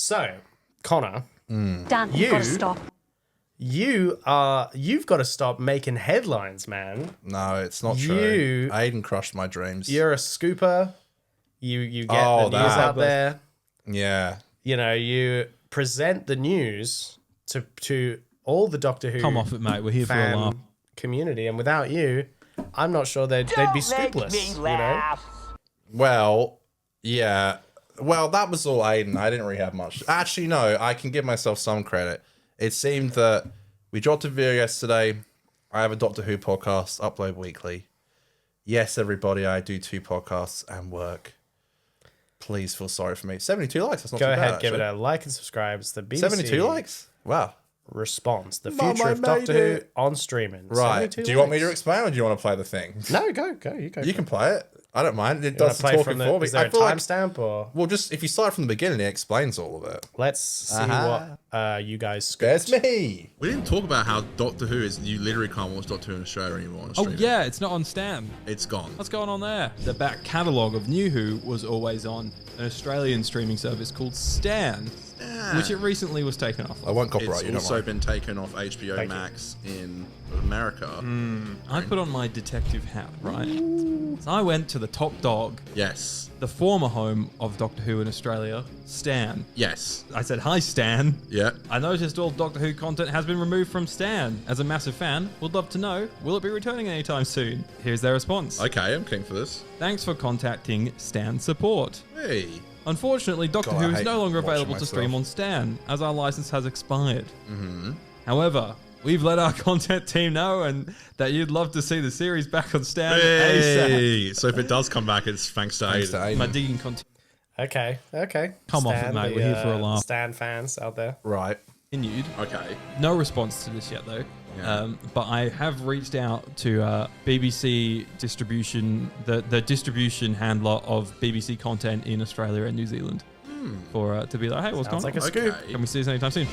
So, Connor, Dan, you've got to stop. you've got to stop making headlines, man. No, it's not true. Aiden crushed my dreams. You're a scooper. You get the news out there. Yeah. You know, you present the news to all the Doctor Who Come off it, mate. We're here for a laugh. community, and without you, I'm not sure they'd be scoopless. You know? Well, yeah. Well, that was all Aiden. I didn't really have much. Actually, no, I can give myself some credit. It seemed that we dropped a video yesterday. I have a Doctor Who podcast, upload weekly. Yes, everybody, I do 2 podcasts and work. Please feel sorry for me. 72 likes. That's not too bad. Go ahead, give it actually. a like and subscribe. It's the BBC 72 likes? Wow. response. The Mum, future I of Doctor made Who it. on streaming. Right. 72 Do you want me to likes. explain or do you want to play the thing? No, go. You go. You can play it. I don't mind. It You wanna does the talking for me. Is there I a feel like, timestamp or? well, just if you start from the beginning, it explains all of it. Let's see what you guys There's scooped. me. We didn't talk about how Doctor Who is. You literally can't watch Doctor Who in Australia anymore. On Oh, streaming. yeah, it's not on Stan. It's gone. What's going on there? The back catalogue of New Who was always on an Australian streaming service called Stan, which it recently was taken off. I won't copyright It's you. Don't also worry. been taken off HBO Thank you. Max in America. I put on my detective hat, right? So I went to the top dog, Yes. the former home of Doctor Who in Australia, Stan. Yes. I said, "Hi, Stan. Yeah. I noticed all Doctor Who content has been removed from Stan. As a massive fan, would love to know, will it be returning anytime soon?" Here's their response. Okay, I'm keen for this. Thanks for contacting Stan Support. Hey. Unfortunately, Doctor God, I Who is hate no longer watching available to myself. stream on Stan, as our license has expired. However, we've let our content team know and that you'd love to see the series back on Stan ASAP. Hey. So if it does come back, it's thanks to Thanks to Aiden. My Aiden. digging content Okay. Come off it, mate. We're here for a laugh. Stan fans out there. Right. continued. Okay. No response to this yet, though. Yeah. But I have reached out to BBC distribution, the distribution handler of BBC content in Australia and New Zealand, for to be like, hey, what's Sounds going like on? a scoop. Okay. Can we see this anytime soon?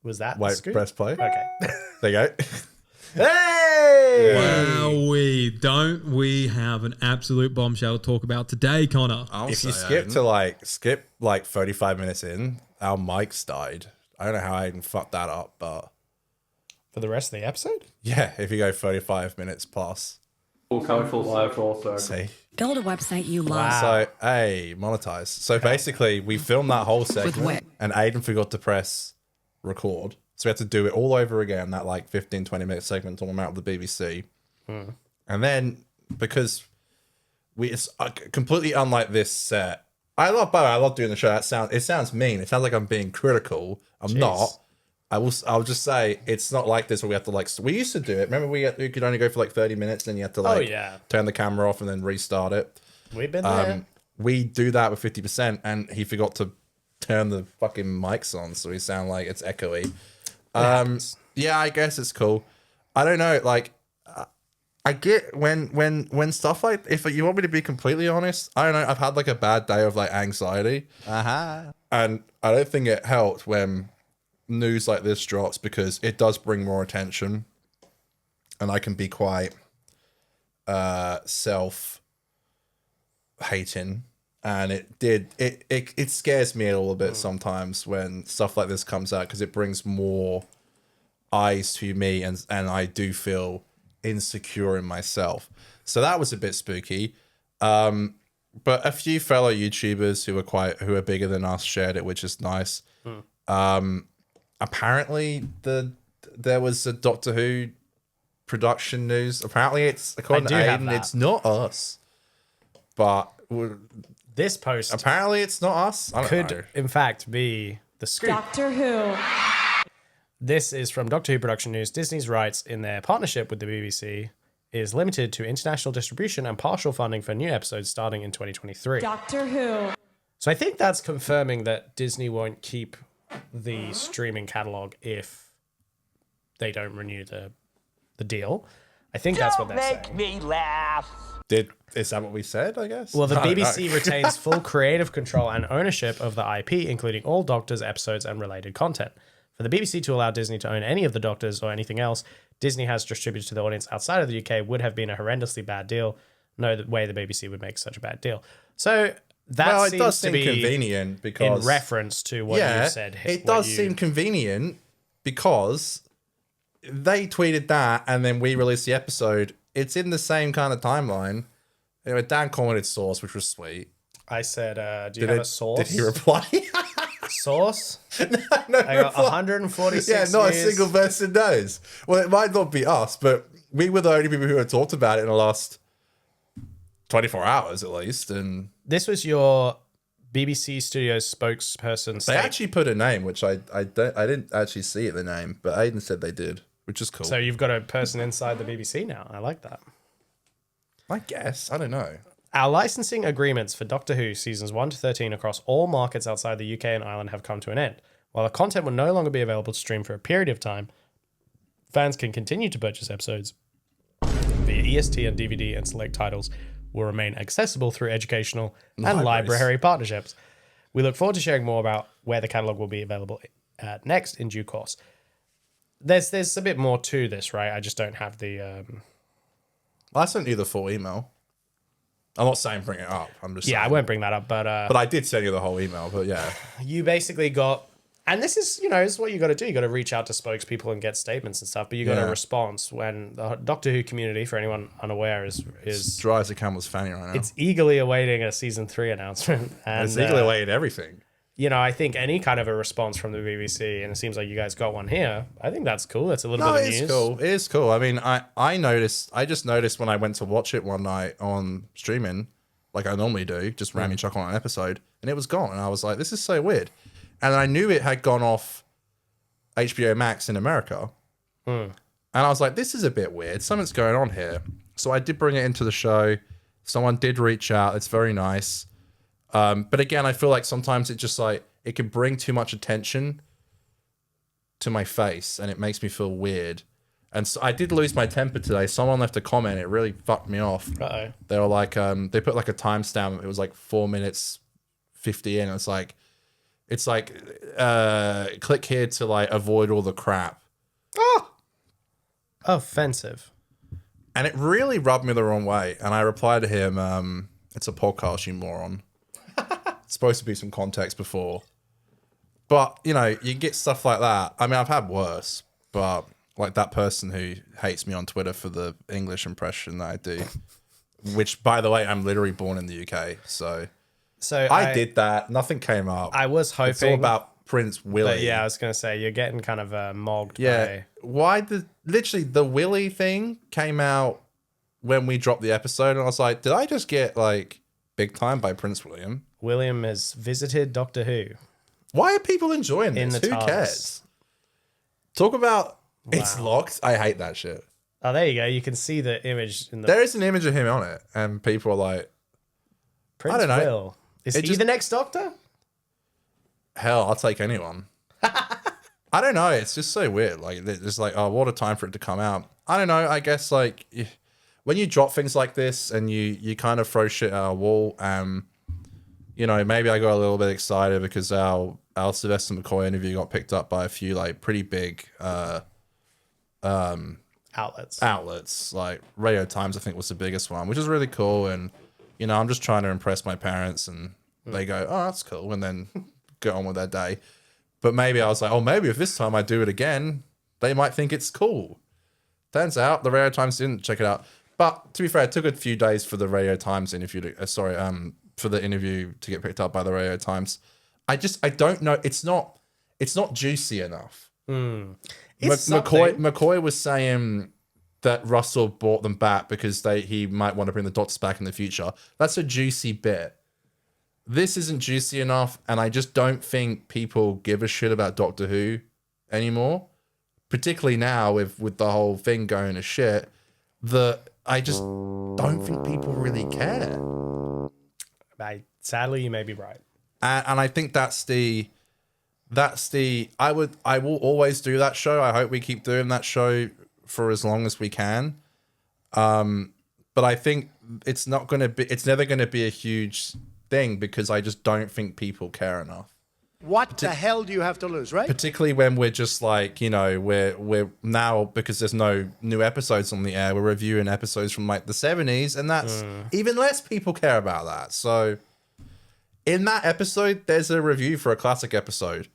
Was that the Wait, scoop? press play. Okay. There you go. Hey! Wow, don't we have an absolute bombshell to talk about today, Connor? I'll If you say skip like 35 minutes in, our mics died. I don't know how I even fucked that up, but For the rest of the episode? yeah, if you go 35 minutes plus, Colourful live also. see. Build a website you love. So, hey, monetize. So basically, we filmed that whole With segment, what? and Aiden forgot to press record. So we had to do it all over again, that like 15, 20-minute segment talking about the BBC. And then, because it's completely unlike this set, I love doing the show. It sounds mean. It sounds like I'm being critical. I'm not. I'll just say it's not like this where we have to like. We used to do it. Remember, we could only go for like 30 minutes, and you had to like turn the camera off and then restart it. We've been there. We do that with 50%, and he forgot to turn the fucking mics on, so we sound like it's echoey. Yeah, I guess it's cool. I don't know, like I get when stuff like, if you want me to be completely honest, I don't know, I've had like a bad day of like anxiety. And I don't think it helped when news like this drops, because it does bring more attention, and I can be quite self-hating. And it scares me a little bit sometimes when stuff like this comes out, because it brings more eyes to me, and I do feel insecure in myself. So that was a bit spooky. But a few fellow YouTubers who are bigger than us shared it, which is nice. Apparently there was a Doctor Who production news. Apparently it's, according to I do have Aiden, that. it's not us. But This post apparently it's not us. I don't could, know. in fact, be the scoop. Doctor Who. This is from Doctor Who Production News. Disney's rights in their partnership with the BBC is limited to international distribution and partial funding for new episodes starting in 2023. Doctor Who. So I think that's confirming that Disney won't keep the streaming catalog if they don't renew the deal. I think that's what they're saying. me laugh. Is that what we said, I guess? Well, the I don't BBC know. retains full creative control and ownership of the IP, including all Doctors episodes and related content. For the BBC to allow Disney to own any of the Doctors or anything else Disney has distributed to the audience outside of the UK would have been a horrendously bad deal. no way the BBC would make such a bad deal. So that Well, it seems does to seem be convenient because in reference to what you said. It does seem convenient because they tweeted that and then we released the episode. It's in the same kind of timeline. Anyway, Dan commented source, which was sweet. I said, do you have a source? Did he reply? Source? No, I got 146 yeah, not years. a single person knows. Well, it might not be us, but we were the only people who had talked about it in the last 24 hours at least. And This was your BBC Studios spokesperson. they actually put a name, which I didn't actually see the name, but Aiden said they did, which is cool. So you've got a person inside the BBC now. I like that. I guess. I don't know. Our licensing agreements for Doctor Who seasons 1 to 13 across all markets outside the UK and Ireland have come to an end. While the content will no longer be available to stream for a period of time, fans can continue to purchase episodes via EST and DVD, and select titles will remain accessible through educational and library partnerships. We look forward to sharing more about where the catalogue will be available next in due course. There's a bit more to this, right? I just don't have the... I sent you the full email. I'm not saying bring it up. I'm just saying. I won't bring that up, but I did send you the whole email, but yeah. you basically got... And this is, this is what you got to do. You got to reach out to spokespeople and get statements and stuff, but you got a response when the Doctor Who community, for anyone unaware, is Dry as a camel's fanny right now. it's eagerly awaiting a season 3 announcement. And, It's eagerly awaiting everything. I think any kind of a response from the BBC, and it seems like you guys got one here, I think that's cool. That's a little bit of news. It's cool. It is cool. I mean, I just noticed when I went to watch it one night on streaming, like I normally do, just randomly chuck on an episode, and it was gone. And I was like, this is so weird. And I knew it had gone off HBO Max in America. And I was like, this is a bit weird. Something's going on here. So I did bring it into the show. Someone did reach out. It's very nice. But again, I feel like sometimes it just like, it can bring too much attention to my face and it makes me feel weird. And so I did lose my temper today. Someone left a comment. It really fucked me off. Uh-oh. They were like, they put like a timestamp. It was like 4 minutes 50 in. It's like, click here to like avoid all the crap. Offensive. And it really rubbed me the wrong way. And I replied to him, it's a podcast, you moron. It's supposed to be some context before. But, you get stuff like that. I mean, I've had worse, but like that person who hates me on Twitter for the English impression that I do, which, by the way, I'm literally born in the UK. So I did that. Nothing came up. I was hoping. It's all about Prince Willie. But yeah, I was going to say, you're getting kind of mogged Yeah. by... Literally, the Willie thing came out when we dropped the episode, and I was like, did I just get like big time by Prince William? William has visited Doctor Who. Why are people enjoying this? Who TARDIS. cares? Talk about it's locked. I hate that shit. Oh, there you go. You can see the image in the... There is an image of him on it, and people are like, Prince I don't know. Will. Is he the next Doctor? hell, I'll take anyone. I don't know. It's just so weird. Like, it's like, oh, what a time for it to come out. I don't know. I guess like when you drop things like this and you kind of throw shit at a wall, maybe I got a little bit excited because our Sylvester McCoy interview got picked up by a few like pretty big outlets. Like Radio Times, I think, was the biggest one, which is really cool. And I'm just trying to impress my parents, and they go, "Oh, that's cool," and then get on with their day. But maybe I was like, oh, maybe if this time I do it again, they might think it's cool. Turns out the Radio Times didn't check it out. But to be fair, it took a few days for the Radio Times interview for the interview to get picked up by the Radio Times. I don't know. It's not juicy enough. McCoy was saying that Russell brought them back because he might want to bring the Doctors back in the future. That's a juicy bit. This isn't juicy enough, and I just don't think people give a shit about Doctor Who anymore. Particularly now with the whole thing going to shit, that I just don't think people really care. Sadly, you may be right. And I think I will always do that show. I hope we keep doing that show for as long as we can. But I think it's never going to be a huge thing because I just don't think people care enough. What the hell do you have to lose, right? Particularly when we're just like, you know, we're now, because there's no new episodes on the air, we're reviewing episodes from like the 70s, and that's even less people care about that. So in that episode, there's a review for a classic episode,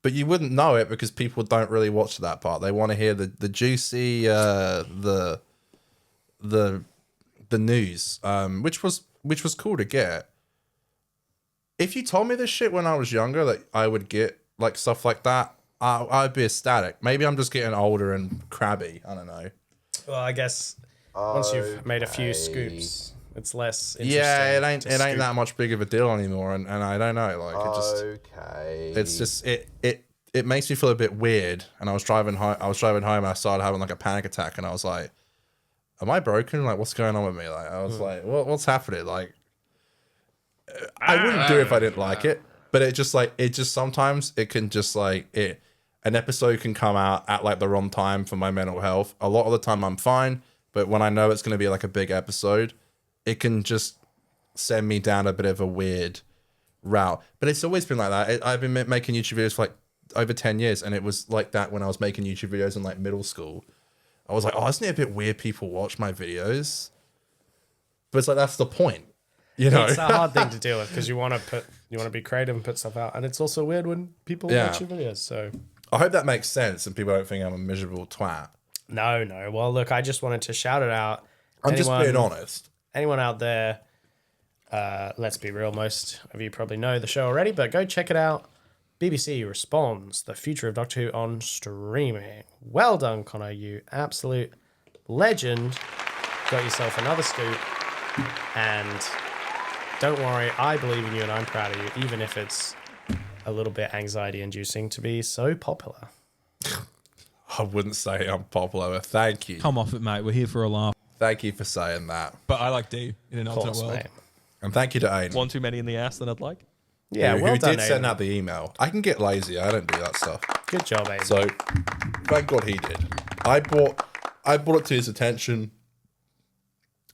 but you wouldn't know it because people don't really watch that part. They want to hear the juicy, the news, which was cool to get. If you told me this shit when I was younger, that I would get like stuff like that, I'd be ecstatic. Maybe I'm just getting older and crabby. I don't know. Well, I guess once you've made a few scoops, it's less interesting. Yeah, it ain't that much big of a deal anymore, and I don't know. Like it's just it makes me feel a bit weird. And I was driving home and I started having like a panic attack, and I was like, "Am I broken? Like, what's going on with me?" Like, I was like, "What's happening?" Like, I wouldn't do it if I didn't like it, but it just sometimes it can just like an episode can come out at like the wrong time for my mental health. A lot of the time I'm fine, but when I know it's going to be like a big episode, it can just send me down a bit of a weird route. But it's always been like that. I've been making YouTube videos for like over 10 years, and it was like that when I was making YouTube videos in like middle school. I was like, oh, isn't it a bit weird people watch my videos? But it's like, that's the point. You know, it's a hard thing to deal with because you want to be creative and put stuff out, and it's also weird when people watch your videos. So I hope that makes sense and people don't think I'm a miserable twat. No. Well, look, I just wanted to shout it out. I'm just being honest. Anyone out there, let's be real, most of you probably know the show already, but go check it out. BBC Responds, the future of Doctor Who on streaming. Well done, Conor, you absolute legend. Got yourself another scoop, and don't worry, I believe in you and I'm proud of you, even if it's a little bit anxiety-inducing to be so popular. I wouldn't say I'm popular, but thank you. Come off it, mate. We're here for a laugh. Thank you for saying that. But I like D in an alternate world. Mate. And thank you to Aiden. One too many in the ass than I'd like. Yeah, who well done, did send Aiden. out the email. I can get lazy. I don't do that stuff. Good job, Aiden. So, thank God he did. I brought it to his attention.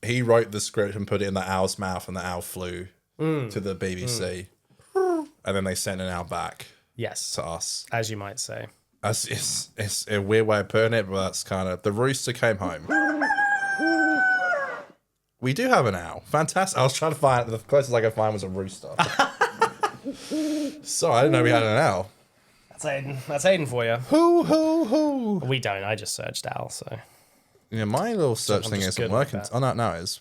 He wrote the script and put it in the owl's mouth, and the owl flew to the BBC. And then they sent an owl back Yes, to us. as you might say. It's a weird way of putting it, but that's kind of... The rooster came home. We do have an owl. Fantastic. I was trying to find... The closest I could find was a rooster. So I didn't know we had an owl. That's Aiden. That's Aiden for you. Who? We don't. I just searched owl, so. Yeah, my little search I'm thing just isn't good like working. that. Oh, no, it is.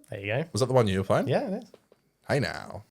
There you go. Was that the one you were playing? Yeah, it is. Hey now.